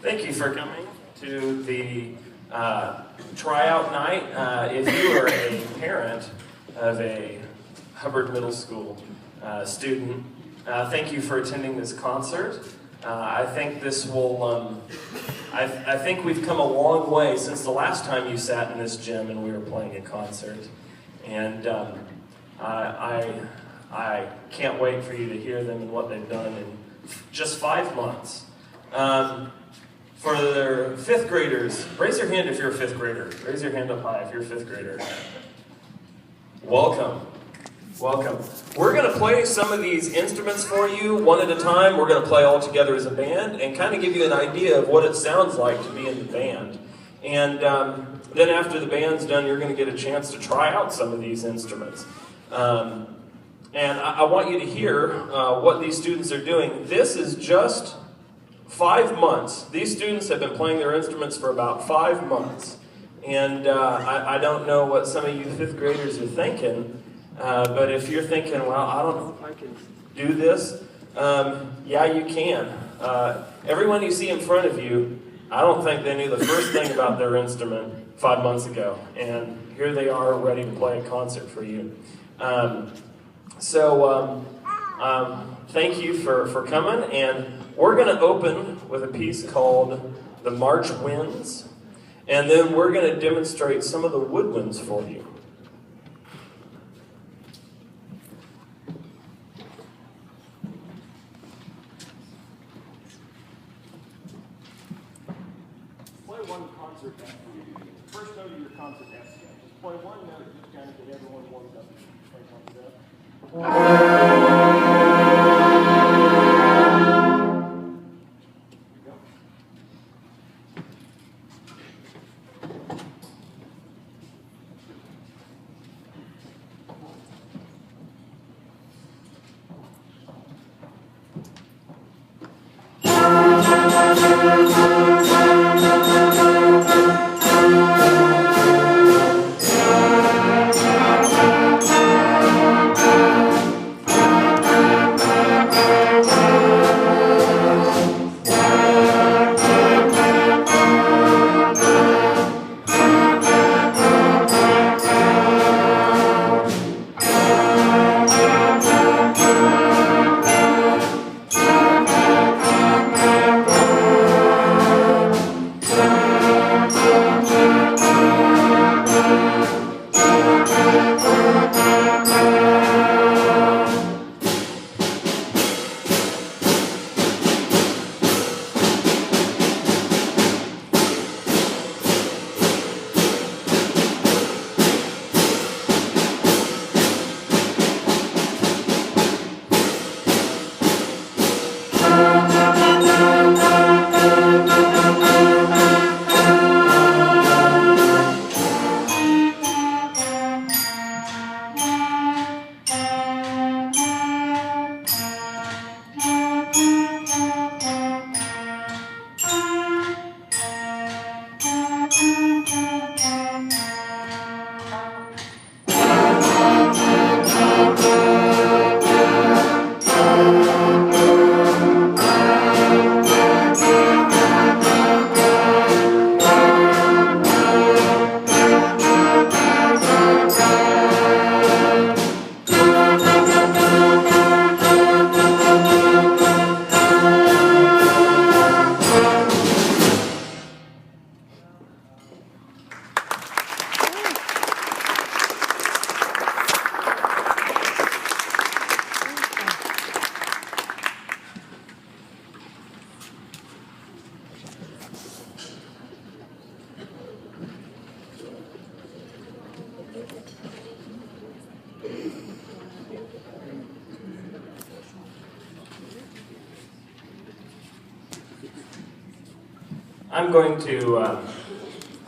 Thank you for coming to the tryout night. If you are a parent of a Hubbard Middle School student, thank you for attending this concert. I think this will, I think we've come a long way since the last time you sat in this gym and we were playing a concert. And I can't wait for you to hear them and what they've done in just 5 months. For their fifth graders, raise your hand if you're a fifth grader. Raise your hand up high if you're a fifth grader. Welcome. Welcome. We're going to play some of these instruments for you one at a time. We're going to play all together as a band and kind of give you an idea of what it sounds like to be in the band. And then after the band's done, you're going to get a chance to try out some of these instruments. And I want you to hear what these students are doing. This is just 5 months. These students have been playing their instruments for about 5 months. And I don't know what some of you fifth graders are thinking, but if you're thinking, well, I don't know if I can do this, yeah, you can. Everyone you see in front of you, I don't think they knew the first thing about their instrument 5 months ago. And here they are ready to play a concert for you. Thank you for coming, and we're going to open with a piece called The March Winds, and then we're going to demonstrate some of the woodwinds for you. Play one concert after you. First note of your concert has to go. Just play one note, just kind of get everyone warmed up. Play concert.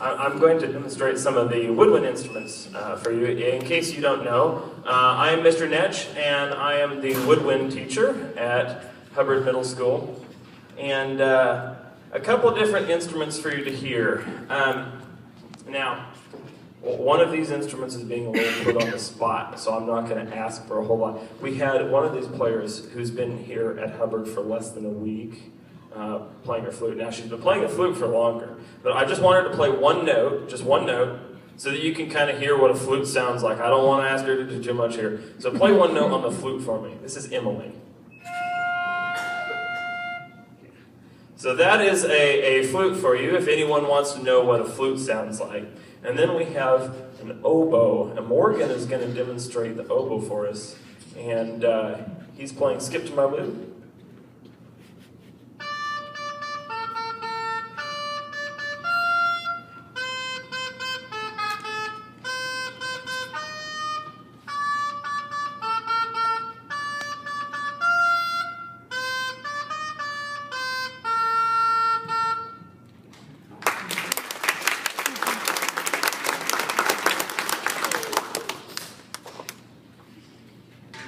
I'm going to demonstrate some of the woodwind instruments for you. In case you don't know, I am Mr. Netsch, and I am the woodwind teacher at Hubbard Middle School. And a couple different instruments for you to hear. Now, one of these instruments is being a little put on the spot, so I'm not going to ask for a whole lot. We had one of these players who's been here at Hubbard for less than a week, playing her flute. Now, she's been playing the flute for longer, but I just want her to play one note, just one note, so that you can kind of hear what a flute sounds like. I don't want to ask her to do too much here. So play one note on the flute for me. This is Emily. So that is a flute for you, if anyone wants to know what a flute sounds like. And then we have an oboe, and Morgan is going to demonstrate the oboe for us. And he's playing Skip to My Lou.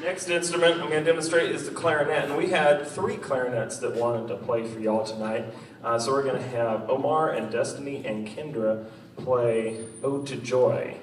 Next instrument I'm going to demonstrate is the clarinet, and we had 3 clarinets that wanted to play for y'all tonight. So we're going to have Omar and Destiny and Kendra play Ode to Joy.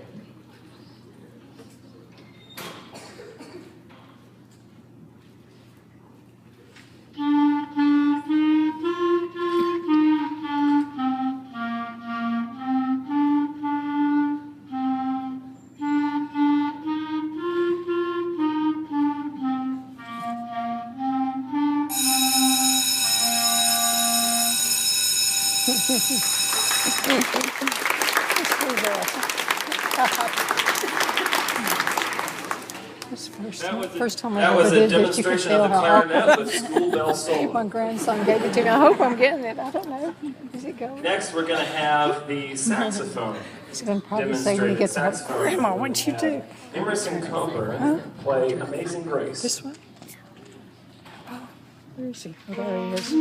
First time I that ever was a did this, you could demonstration tell of the how clarinet with School Bell Solo. my grandson gave it to me. I hope I'm getting it. I don't know. Is it going? Next, we're going to have the saxophone. He's going to probably say when he gets home, Grandma, what'd you do? Emerson Coburn play Amazing Grace. This one? Oh, where is he? Oh, there he is.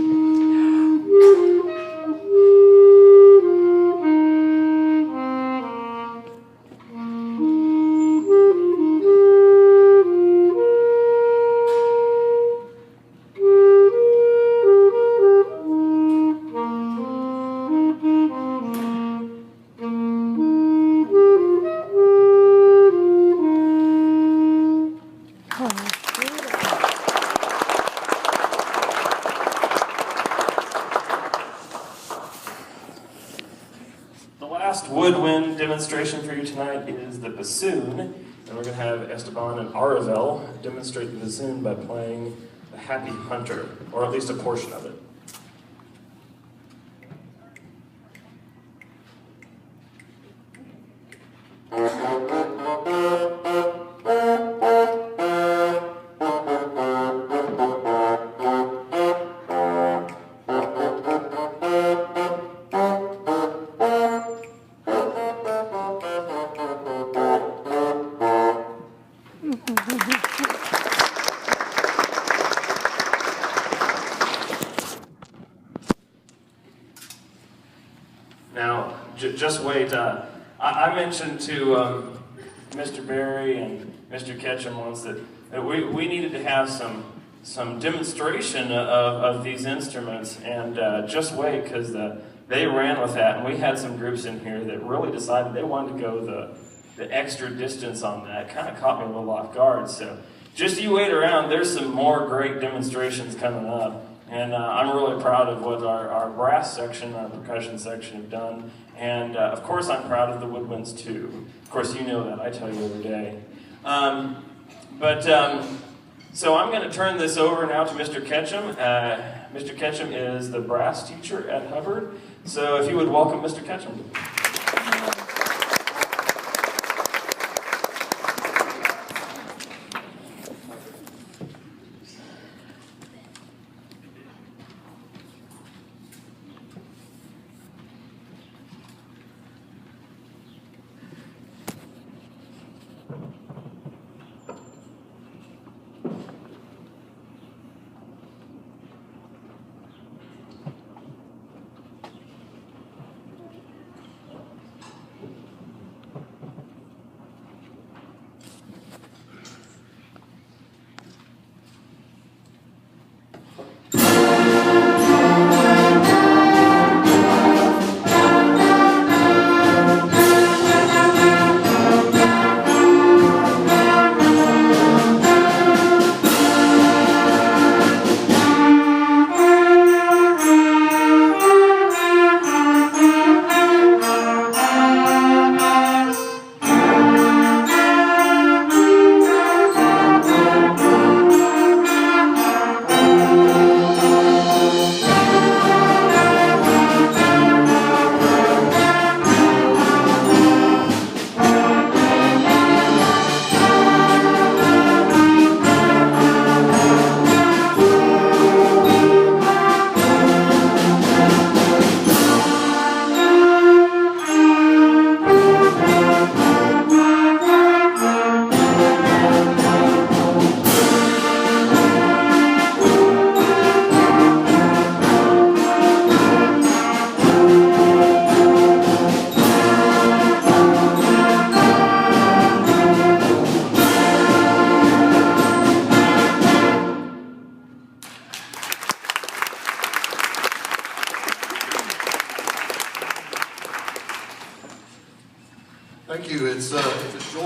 Woodwind demonstration for you tonight is the bassoon, and we're going to have Esteban and Aravel demonstrate the bassoon by playing the Happy Hunter, or at least a portion of it. Now, just wait. I mentioned to Mr. Berry and Mr. Ketchum once that we needed to have some demonstration of these instruments, and just wait, because they ran with that, and we had some groups in here that really decided they wanted to go the extra distance on that. It kind of caught me a little off guard, so just you wait around. There's some more great demonstrations coming up. And I'm really proud of what our brass section, our percussion section have done. And of course I'm proud of the woodwinds too. Of course you know that, I tell you every day. So I'm going to turn this over now to Mr. Ketchum. Mr. Ketchum is the brass teacher at Hubbard. So if you would welcome Mr. Ketchum.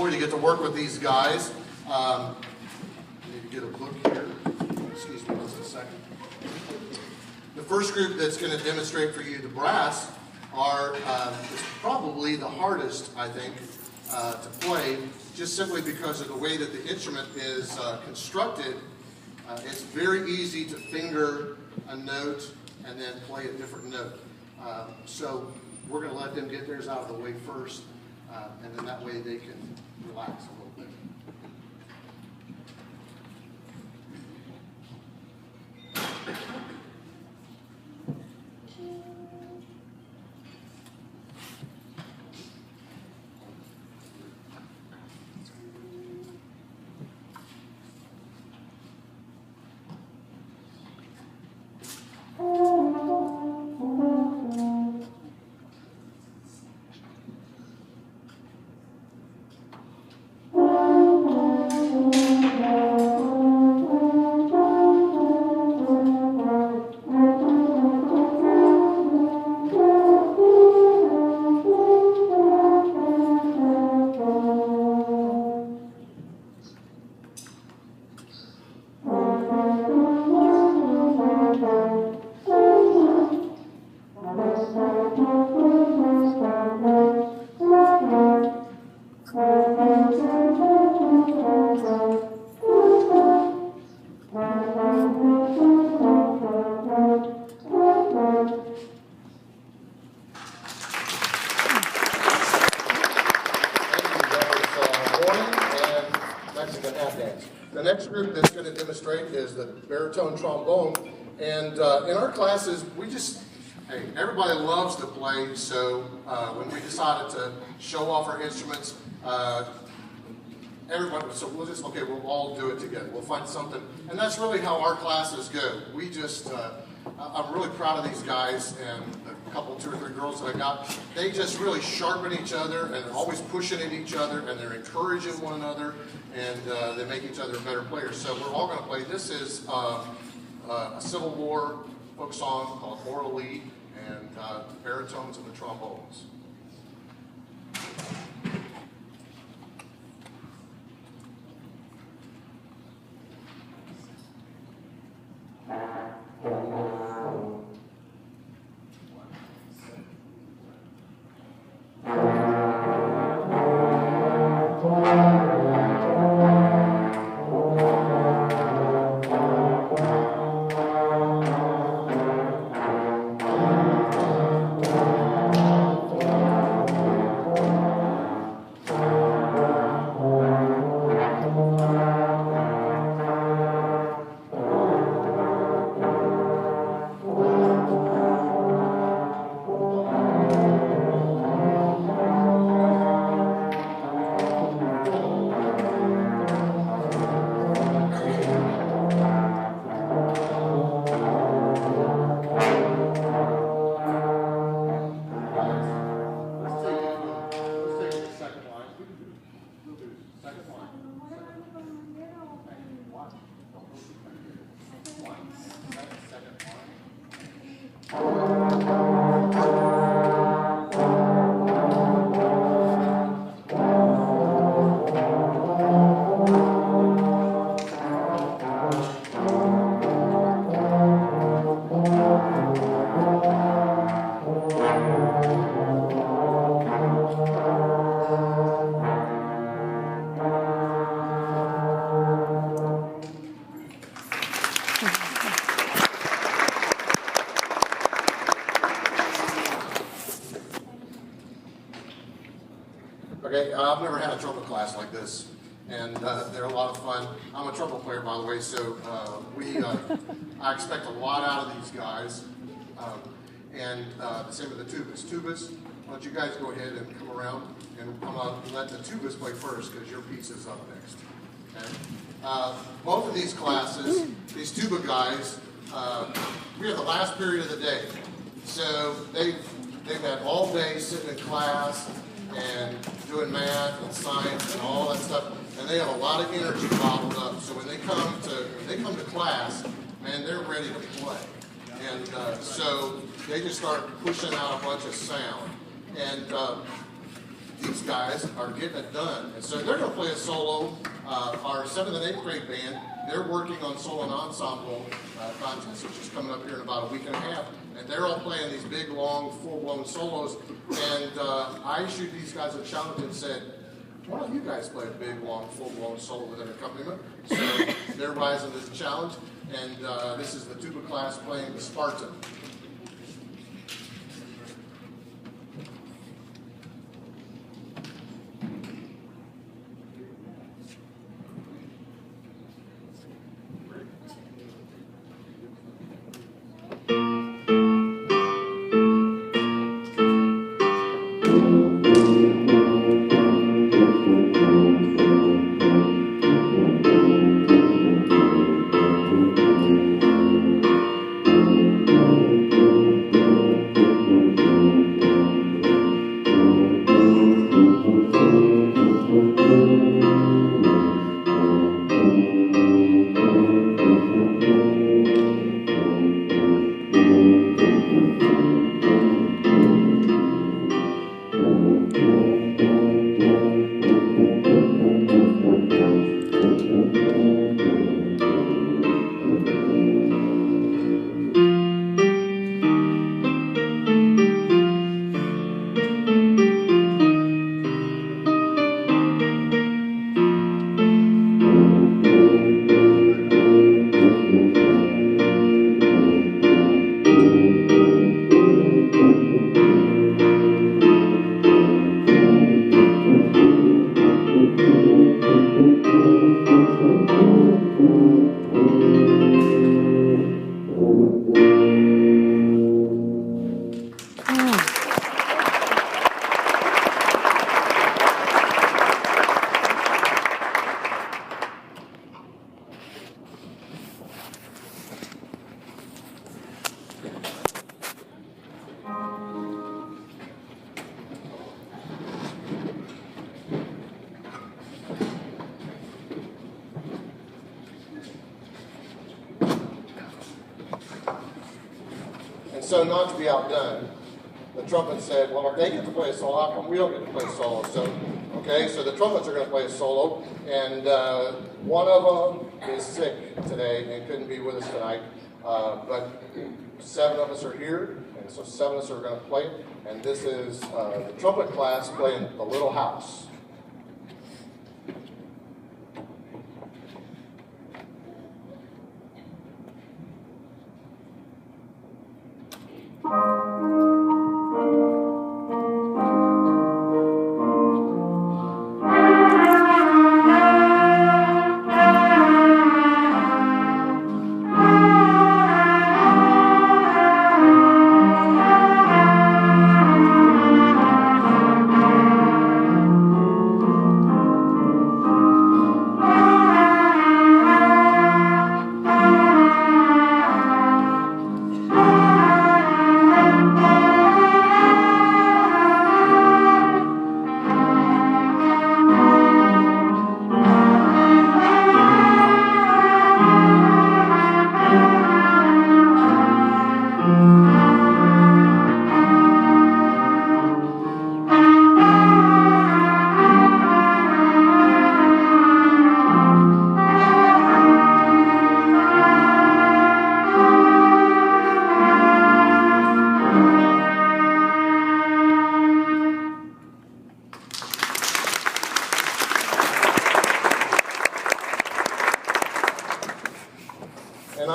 for you to get to work with these guys. I need to get a book here. Excuse me just a second. The first group that's going to demonstrate for you the brass is probably the hardest, I think, to play, just simply because of the way that the instrument is constructed. It's very easy to finger a note and then play a different note. So we're going to let them get theirs out of the way first, and then that way they can relax a little bit. The next group that's going to demonstrate is the baritone trombone. And in our classes, everybody loves to play, so when we decided to show off our instruments, we'll all do it together. We'll find something. And that's really how our classes go. I'm really proud of these guys and the couple, 2 or 3 girls that I got. They just really sharpen each other, and they're always pushing at each other, and they're encouraging one another, and they make each other better players. So we're all going to play. This is a Civil War folk song called Laura Lee, and the baritones and the trombones. Okay, I've never had a trumpet class like this, and they're a lot of fun. I'm a trumpet player, by the way, so I expect a lot out of these guys. And the same with the tubas. Tubas, why don't you guys go ahead and come around and come up and let the tubas play first, because your piece is up next. Okay? Both of these classes, these tuba guys, we are the last period of the day. So they've had all day sitting in class and doing math and science and all that stuff, and they have a lot of energy bottled up. So when they come to class, man, they're ready to play. And so they just start pushing out a bunch of sound. And these guys are getting it done. And so they're going to play a solo. Our 7th and 8th grade band, they're working on solo and ensemble contest, which is coming up here in about a week and a half. And they're all playing these big, long, full-blown solos. And I issued these guys a challenge and said, why don't you guys play a big, long, full-blown solo with an accompaniment? So they're rising to the challenge. And this is the tuba class playing the Spartan. So not to be outdone, the trumpet said, well, if they get to play a solo, how come we don't get to play a solo? So, okay, so the trumpets are going to play a solo, and one of them is sick today and couldn't be with us tonight, but 7 of us are here, and so 7 of us are going to play, and this is the trumpet class playing The Little House.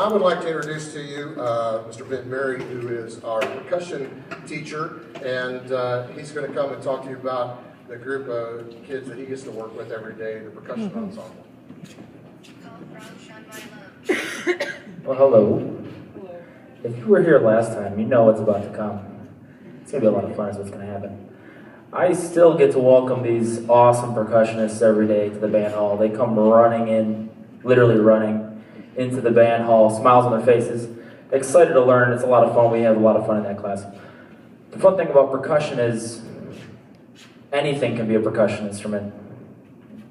I would like to introduce to you Mr. Ben Berry, who is our percussion teacher, and he's going to come and talk to you about the group of kids that he gets to work with every day, the percussion ensemble. Well, hello. If you were here last time, you know what's about to come. It's going to be a lot of fun is what's going to happen. I still get to welcome these awesome percussionists every day to the band hall. They come running in, literally running into the band hall, smiles on their faces, excited to learn. It's a lot of fun. We have a lot of fun in that class. The fun thing about percussion is anything can be a percussion instrument.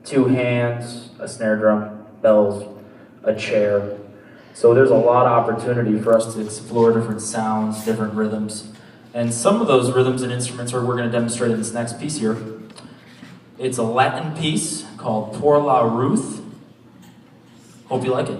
2 hands, a snare drum, bells, a chair. So there's a lot of opportunity for us to explore different sounds, different rhythms. And some of those rhythms and instruments are we're going to demonstrate in this next piece here. It's a Latin piece called Por la Ruth. Hope you like it.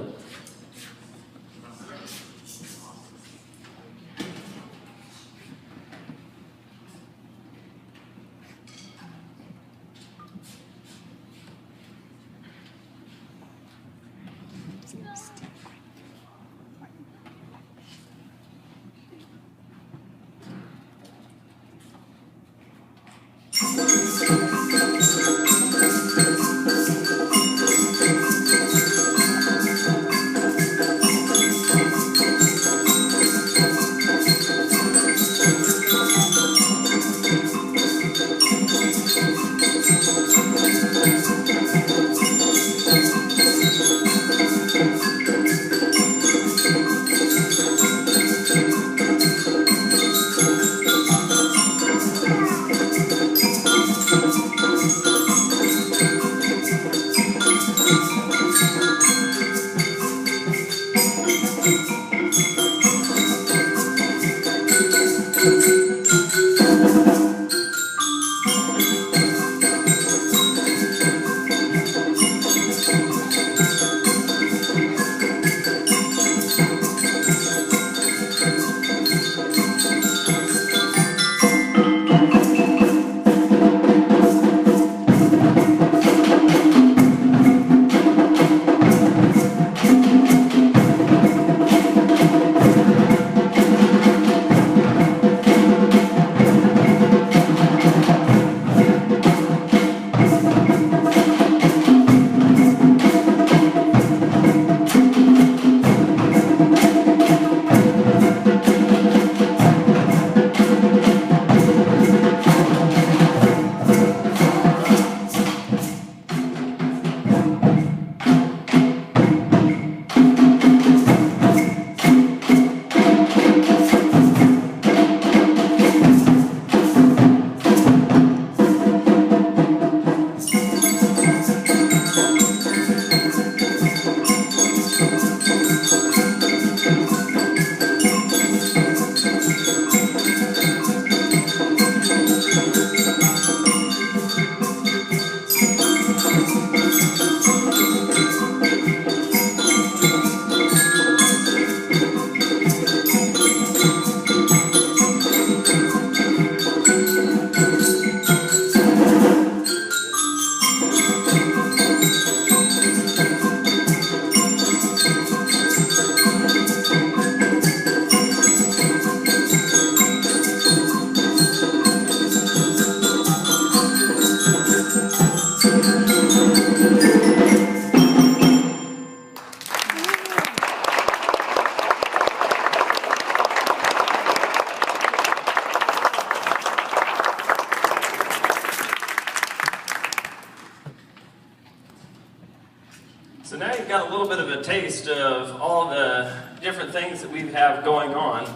So now you've got a little bit of a taste of all the different things that we have going on,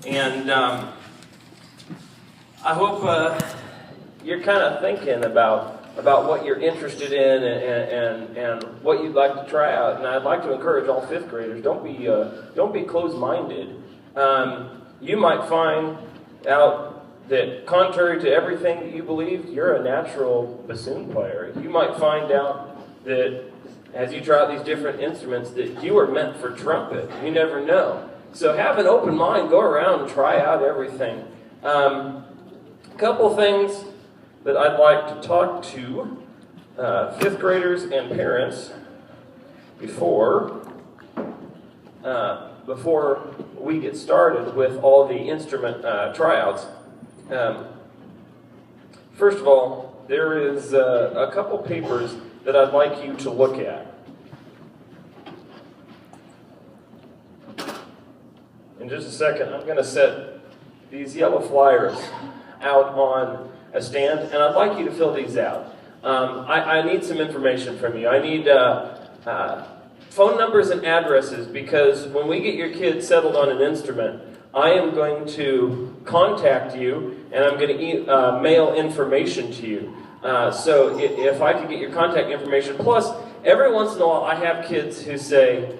and I hope you're kind of thinking about what you're interested in and what you'd like to try out. And I'd like to encourage all fifth graders, don't be closed-minded. You might find out that contrary to everything that you believed, you're a natural bassoon player. You might find out that as you try out these different instruments that you are meant for trumpet. You never know. So have an open mind, go around and try out everything. A couple things that I'd like to talk to fifth graders and parents before we get started with all the instrument tryouts. First of all, there is a couple papers that I'd like you to look at. In just a second, I'm going to set these yellow flyers out on a stand, and I'd like you to fill these out. I need some information from you. I need phone numbers and addresses, because when we get your kids settled on an instrument, I am going to contact you, and I'm going to mail information to you. So if I could get your contact information, plus every once in a while I have kids who say,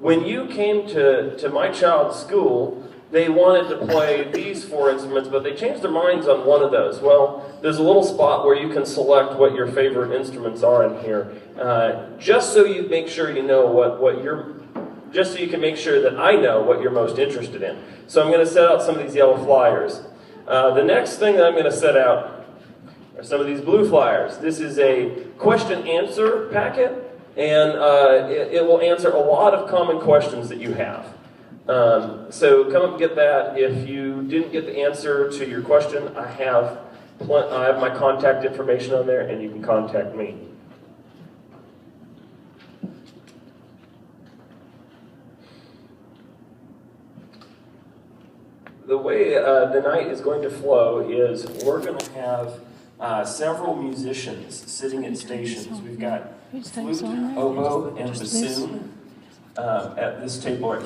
when you came to my child's school, they wanted to play these 4 instruments, but they changed their minds on one of those. Well, there's a little spot where you can select what your favorite instruments are in here, just so you make sure you know just so you can make sure that I know what you're most interested in. So I'm going to set out some of these yellow flyers. The next thing that I'm going to set out are some of these blue flyers. This is a question-answer packet, and it will answer a lot of common questions that you have. So come up and get that. If you didn't get the answer to your question, I have my contact information on there, and you can contact me. The way the night is going to flow is we're going to have several musicians sitting at stations. We've got flute, oboe, and bassoon at this table right here.